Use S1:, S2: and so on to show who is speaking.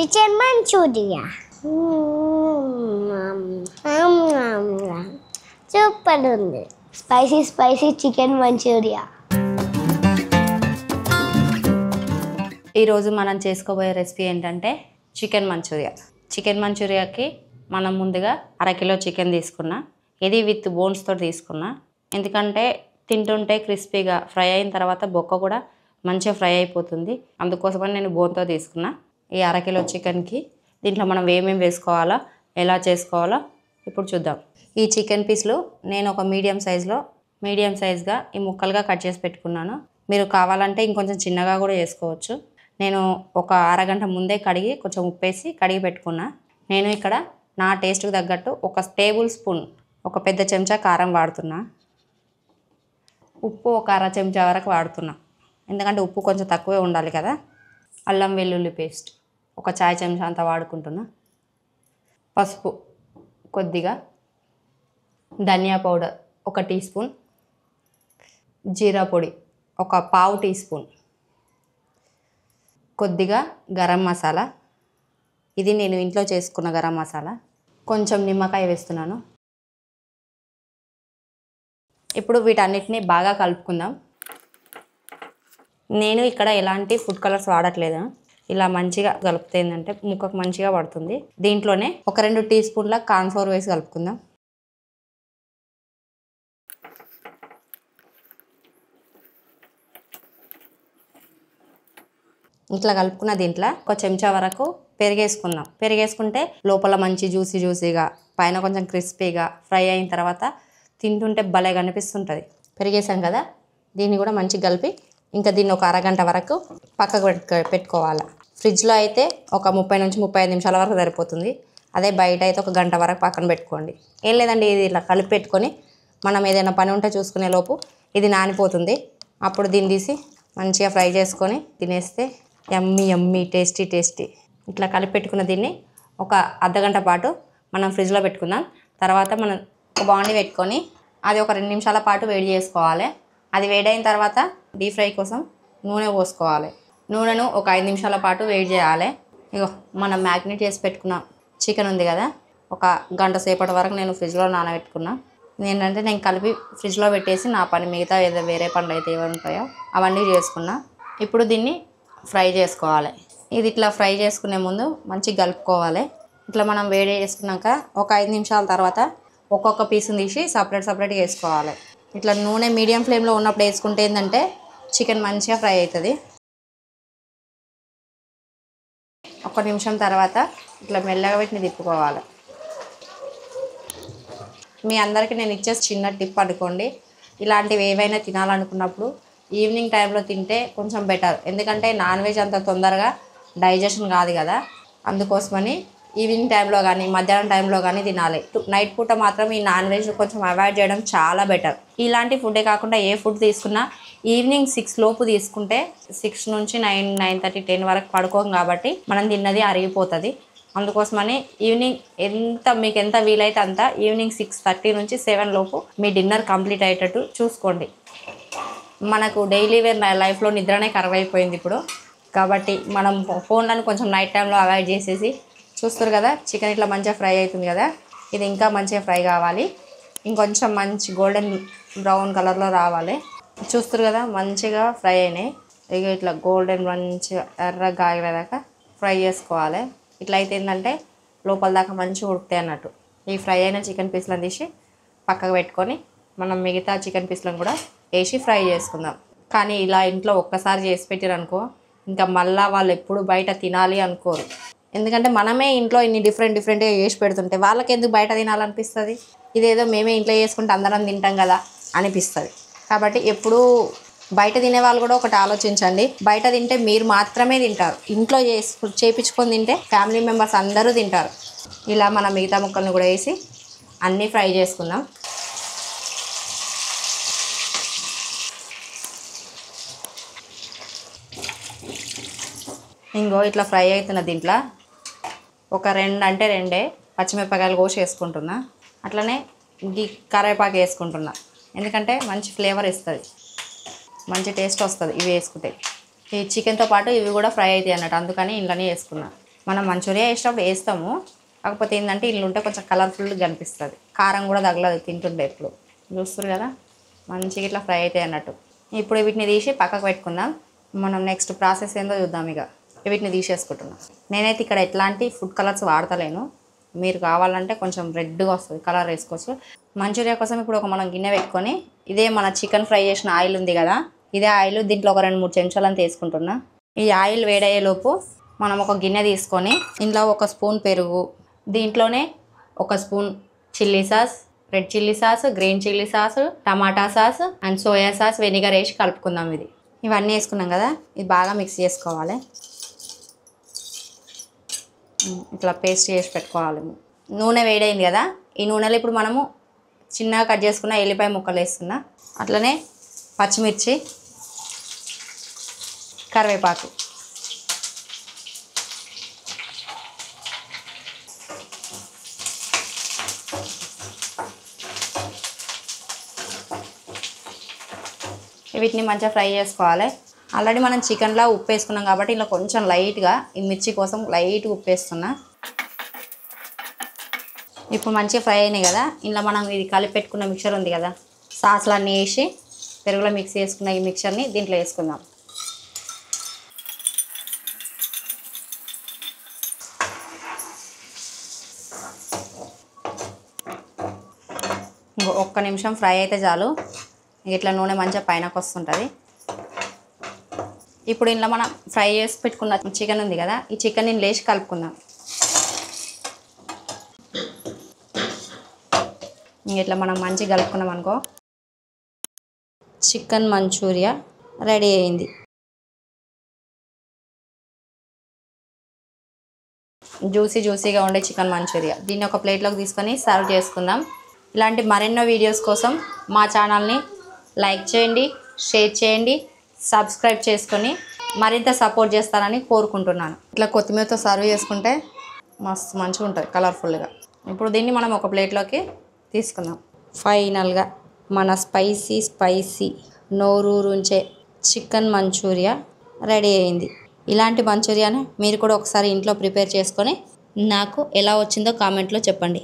S1: Chicken manchurian super ఉంది. Spicy spicy chicken manchurian.
S2: ఈరోజు మనం చేసుకోబోయే రెసిపీ ఏంటంటే చికెన్ మంచూరియా. చికెన్ మంచూరియాకి మనం ముందుగా 1/2 కిలో చికెన్ తీసుకున్నా. ఇది విత్ బోన్స్తో తీసుకున్నా. ఎందుకంటే తింటుంటే క్రిస్పీగా ఫ్రై అయిన తర్వాత బొక్క కూడా మంచిగా ఫ్రై అయిపోతుంది. అందుకోసమని నేను బోన్తో తీసుకున్నా. ఈ 1/2 కిలో చికెన్కి దీంట్లో మనం ఏమేమి వేసుకోవాలో, ఎలా చేసుకోవాలో ఇప్పుడు చూద్దాం. ఈ చికెన్ పీస్లు నేను ఒక మీడియం సైజ్గా ఈ ముక్కలుగా కట్ చేసి పెట్టుకున్నాను. మీరు కావాలంటే ఇంకొంచెం చిన్నగా కూడా చేసుకోవచ్చు. నేను ఒక అరగంట ముందే కడిగి కొంచెం ఉప్పేసి కడిగి పెట్టుకున్నా. నేను ఇక్కడ నా టేస్ట్కి తగ్గట్టు 1 టేబుల్ స్పూన్, ఒక పెద్ద చెంచా కారం వాడుతున్నా. ఉప్పు ఒక 1/2 చెంచా వరకు వాడుతున్నా, ఎందుకంటే ఉప్పు కొంచెం తక్కువే ఉండాలి కదా. అల్లం వెల్లుల్లి పేస్ట్ ఒక చాయ్ చెంచా అంతా వాడుకుంటున్నా. పసుపు కొద్దిగా, ధనియా పౌడర్ 1 టీ స్పూన్, జీరా పొడి ఒక 1/2 టీ స్పూన్, కొద్దిగా గరం మసాలా, ఇది నేను ఇంట్లో చేసుకున్న గరం మసాలా, కొంచెం నిమ్మకాయ వేస్తున్నాను. ఇప్పుడు వీటన్నిటిని బాగా కలుపుకుందాం. నేను ఇక్కడ ఎలాంటి ఫుడ్ కలర్స్ వాడట్లేదు. ఇలా మంచిగా కలిపితే ఏంటంటే ముక్కకు మంచిగా పడుతుంది. దీంట్లోనే ఒక 2 టీ స్పూన్ల కార్న్ఫ్లోర్ వేసి కలుపుకుందాం. ఇట్లా కలుపుకున్న దీంట్లో 1 చెంచా వరకు పెరిగేసుకుందాం. పెరిగేసుకుంటే లోపల మంచి జ్యూసీగా, పైన కొంచెం క్రిస్పీగా ఫ్రై అయిన తర్వాత తింటుంటే భలే కనిపిస్తుంటుంది. పెరిగేసాం కదా, దీన్ని కూడా మంచిగా కలిపి ఇంకా దీన్ని ఒక అరగంట వరకు పక్కకు పెట్టుకోవాలి. ఫ్రిడ్జ్లో అయితే ఒక 30 నుంచి 35 నిమిషాల వరకు సరిపోతుంది. అదే బయట అయితే 1 గంట వరకు పక్కన పెట్టుకోండి. ఏం లేదండి, ఇది ఇలా కలిపి పెట్టుకొని మనం ఏదైనా పని ఉంటే చూసుకునే లోపు ఇది నానిపోతుంది. అప్పుడు దీన్ని తీసి మంచిగా ఫ్రై చేసుకొని తినేస్తే యమ్మీ టేస్టీ. ఇట్లా కలిపి పెట్టుకున్న దీన్ని ఒక అర్ధగంట పాటు మనం ఫ్రిడ్జ్లో పెట్టుకుందాం. తర్వాత మనం ఒక బాండీ పెట్టుకొని అది ఒక 2 నిమిషాల పాటు వేడి చేసుకోవాలి. అది వేడైన తర్వాత డీప్ ఫ్రై కోసం నూనె పోసుకోవాలి. నూనెను ఒక 5 నిమిషాల పాటు వేడి చేయాలి. ఇగో మనం మ్యాగ్నేట్ చేసి పెట్టుకున్న చికెన్ ఉంది కదా, ఒక గంట సేపటి వరకు నేను ఫ్రిడ్జ్లో నానబెట్టుకున్నా. ఏంటంటే నేను కలిపి ఫ్రిడ్జ్లో పెట్టేసి నా పని మిగతా ఏదో వేరే పనులు అయితే ఏమైనా ఉంటాయో అవన్నీ చేసుకున్నా. ఇప్పుడు దీన్ని ఫ్రై చేసుకోవాలి. ఇది ఇట్లా ఫ్రై చేసుకునే ముందు మంచిగా కలుపుకోవాలి. ఇట్లా మనం వేడి చేసుకున్నాక ఒక 5 నిమిషాల తర్వాత ఒక్కొక్క పీస్ని తీసి సపరేట్గా వేసుకోవాలి. ఇట్లా నూనె మీడియం ఫ్లేమ్లో ఉన్నప్పుడు వేసుకుంటే ఏంటంటే చికెన్ మంచిగా ఫ్రై అవుతుంది. 1 నిమిషం తర్వాత ఇట్లా మెల్లగా వీటిని తిప్పుకోవాలి. మీ అందరికీ నేను ఇచ్చే చిన్న టిప్ అనుకోండి, ఇలాంటివి ఏవైనా తినాలనుకున్నప్పుడు ఈవినింగ్ టైంలో తింటే కొంచెం బెటర్. ఎందుకంటే నాన్ వెజ్ అంత తొందరగా డైజెషన్ కాదు కదా, అందుకోసమని ఈవినింగ్ టైంలో కానీ మధ్యాహ్నం టైంలో కానీ తినాలి. నైట్ పూట మాత్రం ఈ నాన్ వెజ్ కొంచెం అవాయిడ్ చేయడం చాలా బెటర్. ఇలాంటి ఫుడ్డే కాకుండా ఏ ఫుడ్ తీసుకున్నా ఈవినింగ్ 6 లోపు తీసుకుంటే 6 నుంచి 9, 9:30, 10 వరకు పడుకోం కాబట్టి మనం తిన్నది అరిగిపోతుంది. అందుకోసమని ఈవినింగ్ మీకు ఎంత వీలైతే అంత ఈవినింగ్ 6:30 నుంచి 7 లోపు మీ డిన్నర్ కంప్లీట్ అయ్యేటట్టు చూసుకోండి. మనకు డైలీ వేర్ లైఫ్లో నిద్రనే కరువైపోయింది ఇప్పుడు. కాబట్టి మనం ఫోన్లను కొంచెం నైట్ టైంలో అవాయిడ్ చేసేసి చూస్తారు కదా, చికెన్ ఇట్లా మంచిగా ఫ్రై అవుతుంది కదా, ఇది ఇంకా మంచిగా ఫ్రై కావాలి. ఇంకొంచెం మంచి గోల్డెన్ బ్రౌన్ కలర్లో రావాలి. చూస్తారు కదా మంచిగా ఫ్రై అయినాయి. ఇక ఇట్లా గోల్డెన్ మంచిగా ఎర్రగా కాగలేదాకా ఫ్రై చేసుకోవాలి. ఇట్లా అయితే ఏంటంటే లోపల దాకా మంచిగా ఉడుకుతాయి అన్నట్టు. ఈ ఫ్రై అయిన చికెన్ పీస్లను తీసి పక్కకు పెట్టుకొని మనం మిగతా చికెన్ పీస్లను కూడా వేసి ఫ్రై చేసుకుందాం. కానీ ఇలా ఇంట్లో ఒక్కసారి చేసి పెట్టారనుకో ఇంకా మళ్ళీ వాళ్ళు ఎప్పుడు బయట తినాలి అనుకోరు. ఎందుకంటే మనమే ఇంట్లో ఇన్ని డిఫరెంట్గా చేసి పెడుతుంటే వాళ్ళకి ఎందుకు బయట తినాలనిపిస్తుంది. ఇదేదో మేమే ఇంట్లో చేసుకుంటే అందరం తింటాం కదా అనిపిస్తుంది. కాబట్టి ఎప్పుడు బయట తినే వాళ్ళు కూడా ఒకటి ఆలోచించండి, బయట తింటే మీరు మాత్రమే తింటారు, ఇంట్లో చేపించుకొని తింటే ఫ్యామిలీ మెంబర్స్ అందరూ తింటారు. ఇలా మనం మిగతా ముక్కలను కూడా వేసి అన్నీ ఫ్రై చేసుకుందాం. ఇంకో ఇట్లా ఫ్రై అవుతున్న దీంట్లో ఒక 2 అంటే 2 పచ్చిమిరపకాయలు కోసి వేసుకుంటున్నా. అట్లనే కరివేపాకు వేసుకుంటున్నా, ఎందుకంటే మంచి ఫ్లేవర్ ఇస్తుంది, మంచి టేస్ట్ వస్తుంది ఇవి వేసుకుంటే. ఈ చికెన్తో పాటు ఇవి కూడా ఫ్రై అవుతాయి అన్నట్టు, అందుకని ఇంట్లోనే వేసుకున్నా. మనం మంచూరియా వేసినప్పుడు వేస్తాము, కాకపోతే ఏంటంటే ఇల్లు ఉంటే కొంచెం కలర్ఫుల్గా కనిపిస్తుంది, కారం కూడా తగలదు తింటుండే. ఇప్పుడు చూస్తారు కదా మంచిగా ఇట్లా ఫ్రై అవుతాయి అన్నట్టు. ఇప్పుడు వీటిని తీసి పక్కకు పెట్టుకుందాం. మనం నెక్స్ట్ ప్రాసెస్ ఏందో చూద్దాం. ఇక వీటిని తీసేసుకుంటున్నాం. నేనైతే ఇక్కడ ఎట్లాంటి ఫుడ్ కలర్స్ వాడతలేను, మీరు కావాలంటే కొంచెం రెడ్గా వస్తుంది కలర్ వేసుకోవచ్చు. మంచూరియా కోసం ఇప్పుడు మనం గిన్నె పెట్టుకొని ఇదే మన చికెన్ ఫ్రై చేసిన ఆయిల్ ఉంది కదా, ఇదే ఆయిల్ దీంట్లో ఒక 2-3 చెంచాలు అంత వేసుకుంటున్నా. ఈ ఆయిల్ వేడయ్యేలోపు మనం ఒక గిన్నె తీసుకొని ఇందులో 1 స్పూన్ పెరుగు, దీంట్లోనే 1 spoon chilli sauce, red chilli sauce, green chilli sauce, tomato sauce and soya sauce, vinegar వేసి కలుపుకుందాం. ఇవన్నీ వేసుకున్నాం కదా, ఇది బాగా మిక్స్ చేసుకోవాలి. ఇట్లా పేస్ట్ చేసి పెట్టుకోవాలి. నూనె వేడైంది కదా, ఈ నూనెలో ఇప్పుడు మనము చిన్నగా కట్ చేసుకున్న ఎల్లిపాయ ముక్కలు వేస్తున్నా, అట్లనే పచ్చిమిర్చి, కరివేపాకు. వీటిని మంచిగా ఫ్రై చేసుకోవాలి. ఆల్రెడీ మనం చికెన్లో ఉప్పు వేసుకున్నాం కాబట్టి ఇలా కొంచెం లైట్గా ఈ మిర్చి కోసం లైట్గా ఉప్పు వేస్తున్నా. ఇప్పుడు మంచిగా ఫ్రై అయినాయి కదా, ఇలా మనం ఇది కలిపి పెట్టుకున్న మిక్చర్ ఉంది కదా, సాస్లు అన్నీ వేసి పెరుగులో మిక్స్ చేసుకున్న ఈ మిక్చర్ని దీంట్లో వేసుకుందాం. ఒక్క నిమిషం ఫ్రై అయితే చాలు, ఇట్లా నూనె మంచిగా పైనకు వస్తుంటుంది. ఇప్పుడు ఇంట్లో మనం ఫ్రై చేసి పెట్టుకున్న చికెన్ ఉంది కదా, ఈ చికెన్ నేను లేచి కలుపుకుందాం. ఇట్లా మనం మంచిగా కలుపుకున్నాం అనుకో, చికెన్ మంచూరియా రెడీ అయింది. జ్యూసీగా ఉండే చికెన్ మంచూరియా. దీన్ని ఒక ప్లేట్లోకి తీసుకొని సర్వ్ చేసుకుందాం. ఇలాంటి మరెన్నో వీడియోస్ కోసం మా ఛానల్ని లైక్ చేయండి, షేర్ చేయండి, సబ్స్క్రైబ్ చేసుకొని మరింత సపోర్ట్ చేస్తారని కోరుకుంటున్నాను. ఇట్లా కొత్తిమీరతో సర్వ్ చేసుకుంటే మస్తు మంచిగా ఉంటుంది కలర్ఫుల్గా. ఇప్పుడు దీన్ని మనం ఒక ప్లేట్లోకి తీసుకుందాం. ఫైనల్గా మన స్పైసీ నోరూరుంచే చికెన్ మంచూరియా రెడీ అయింది. ఇలాంటి మంచూరియాని మీరు కూడా ఒకసారి ఇంట్లో ప్రిపేర్ చేసుకొని నాకు ఎలా వచ్చిందో కామెంట్లో చెప్పండి.